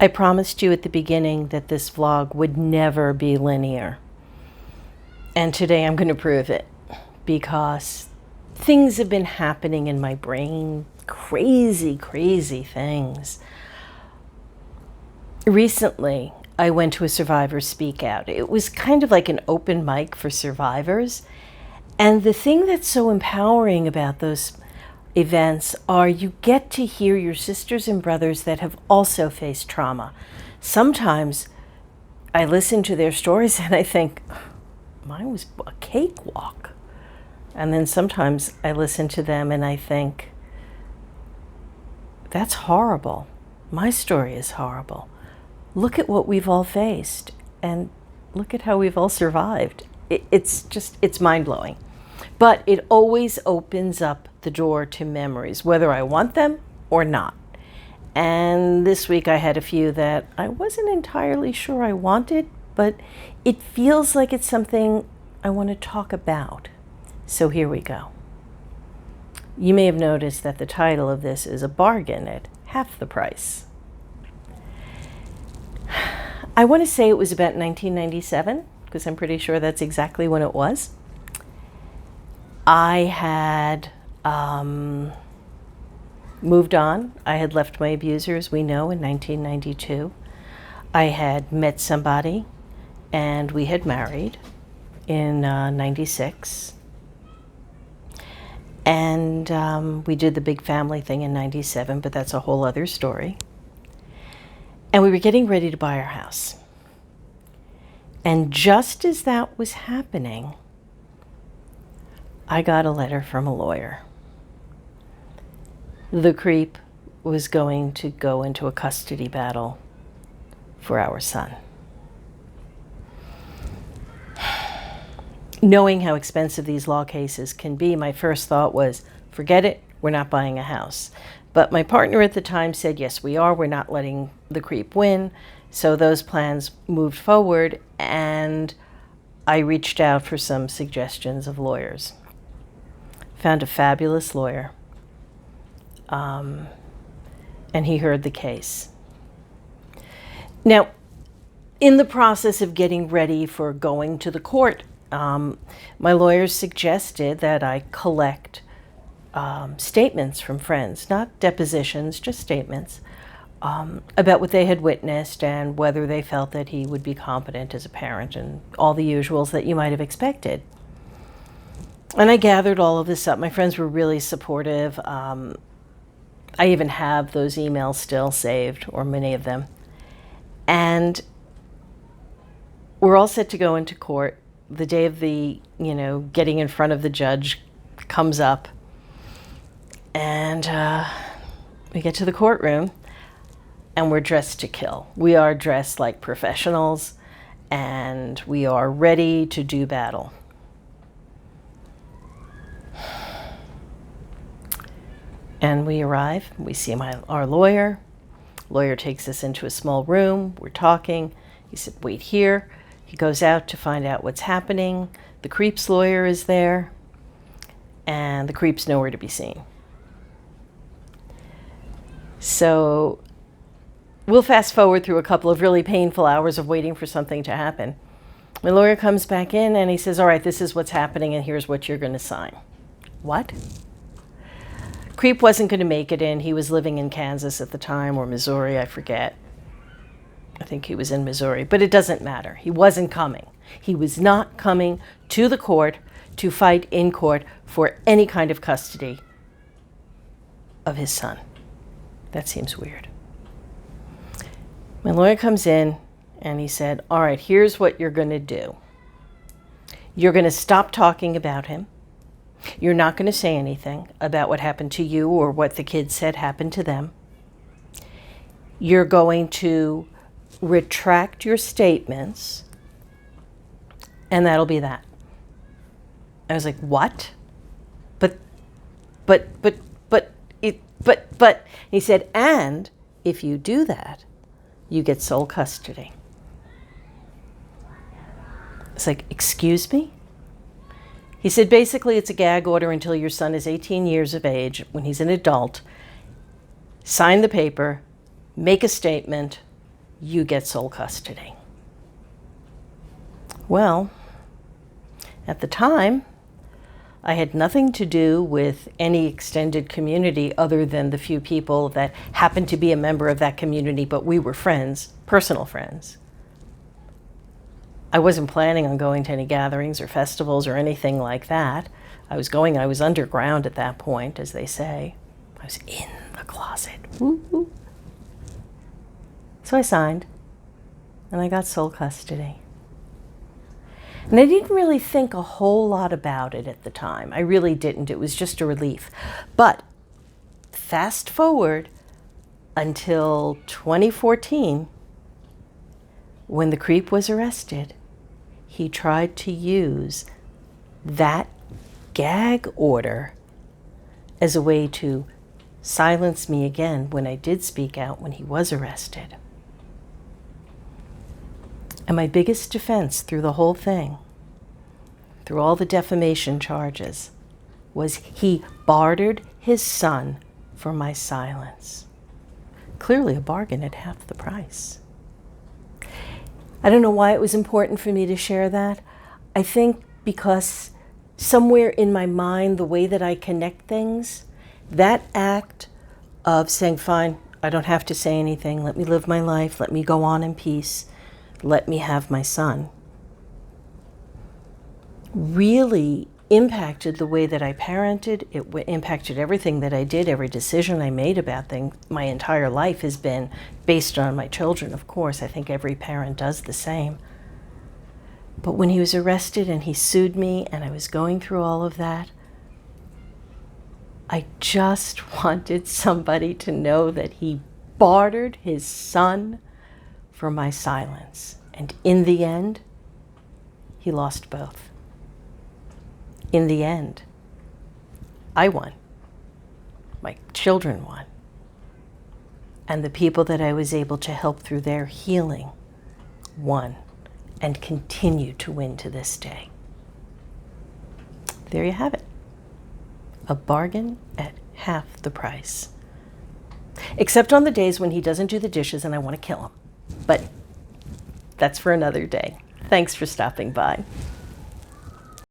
I promised you at the beginning that this vlog would never be linear. And today I'm going to prove it, because things have been happening in my brain, crazy things. Recently, I went to a survivor speak out. It was kind of like an open mic for survivors. And the thing that's so empowering about those events are you get to hear your sisters and brothers that have also faced trauma. Sometimes I listen to their stories and I think, mine was a cakewalk. And then sometimes I listen to them and I think, that's horrible. My story is horrible. Look at what we've all faced and look at how we've all survived. It's mind-blowing. But it always opens up the door to memories, whether I want them or not. And this week I had a few that I wasn't entirely sure I wanted, but it feels like it's something I want to talk about. So here we go. You may have noticed that the title of this is a bargain at half the price. I want to say it was about 1997, because I'm pretty sure that's exactly when it was. I had moved on. I had left my abuser, as we know, in 1992. I had met somebody, and we had married in 96. And we did the big family thing in 97, but that's a whole other story. And we were getting ready to buy our house. And just as that was happening, I got a letter from a lawyer. The creep was going to go into a custody battle for our son. Knowing how expensive these law cases can be, my first thought was, forget it, we're not buying a house. But my partner at the time said, yes, we are. We're not letting the creep win. So those plans moved forward, and I reached out for some suggestions of lawyers. Found a fabulous lawyer, and he heard the case. Now, in the process of getting ready for going to the court, my lawyers suggested that I collect statements from friends, not depositions, just statements, about what they had witnessed and whether they felt that he would be competent as a parent and all the usuals that you might have expected. And I gathered all of this up. My friends were really supportive. I even have those emails still saved, or many of them. And we're all set to go into court. The day of the, getting in front of the judge comes up. And we get to the courtroom, and we're dressed to kill. We are dressed like professionals, and we are ready to do battle. And we arrive, we see our lawyer. Lawyer takes us into a small room, we're talking. He said, wait here. He goes out to find out what's happening. The creep's lawyer is there, and the creep's nowhere to be seen. So we'll fast forward through a couple of really painful hours of waiting for something to happen. My lawyer comes back in and he says, all right, this is what's happening and here's what you're going to sign. What? Creep wasn't going to make it in. He was living in Kansas at the time, or Missouri, I forget. I think he was in Missouri, but it doesn't matter. He wasn't coming. He was not coming to the court to fight in court for any kind of custody of his son. That seems weird. My lawyer comes in and he said, all right, here's what you're going to do. You're going to stop talking about him. You're not going to say anything about what happened to you or what the kids said happened to them. You're going to retract your statements, and that'll be that. I was like, what? But. He said, and if you do that, you get sole custody. It's like, excuse me? He said, basically, it's a gag order until your son is 18 years of age. When he's an adult, sign the paper, make a statement, you get sole custody. Well, at the time, I had nothing to do with any extended community other than the few people that happened to be a member of that community, but we were friends, personal friends. I wasn't planning on going to any gatherings or festivals or anything like that. I was underground at that point, as they say. I was in the closet. Woo-hoo. So I signed, and I got sole custody. And I didn't really think a whole lot about it at the time. I really didn't. It was just a relief. But fast forward until 2014, when the creep was arrested, he tried to use that gag order as a way to silence me again when I did speak out when he was arrested. And my biggest defense through the whole thing, through all the defamation charges, was he bartered his son for my silence. Clearly a bargain at half the price. I don't know why it was important for me to share that. I think because somewhere in my mind, the way that I connect things, that act of saying, fine, I don't have to say anything, let me live my life, let me go on in peace, let me have my son, really impacted the way that I parented. It impacted everything that I did, every decision I made about things. My entire life has been based on my children, of course. I think every parent does the same. But when he was arrested and he sued me and I was going through all of that, I just wanted somebody to know that he bartered his son for my silence. And in the end, he lost both. In the end, I won. My children won. And the people that I was able to help through their healing won and continue to win to this day. There you have it. A bargain at half the price. Except on the days when he doesn't do the dishes and I want to kill him. But that's for another day. Thanks for stopping by.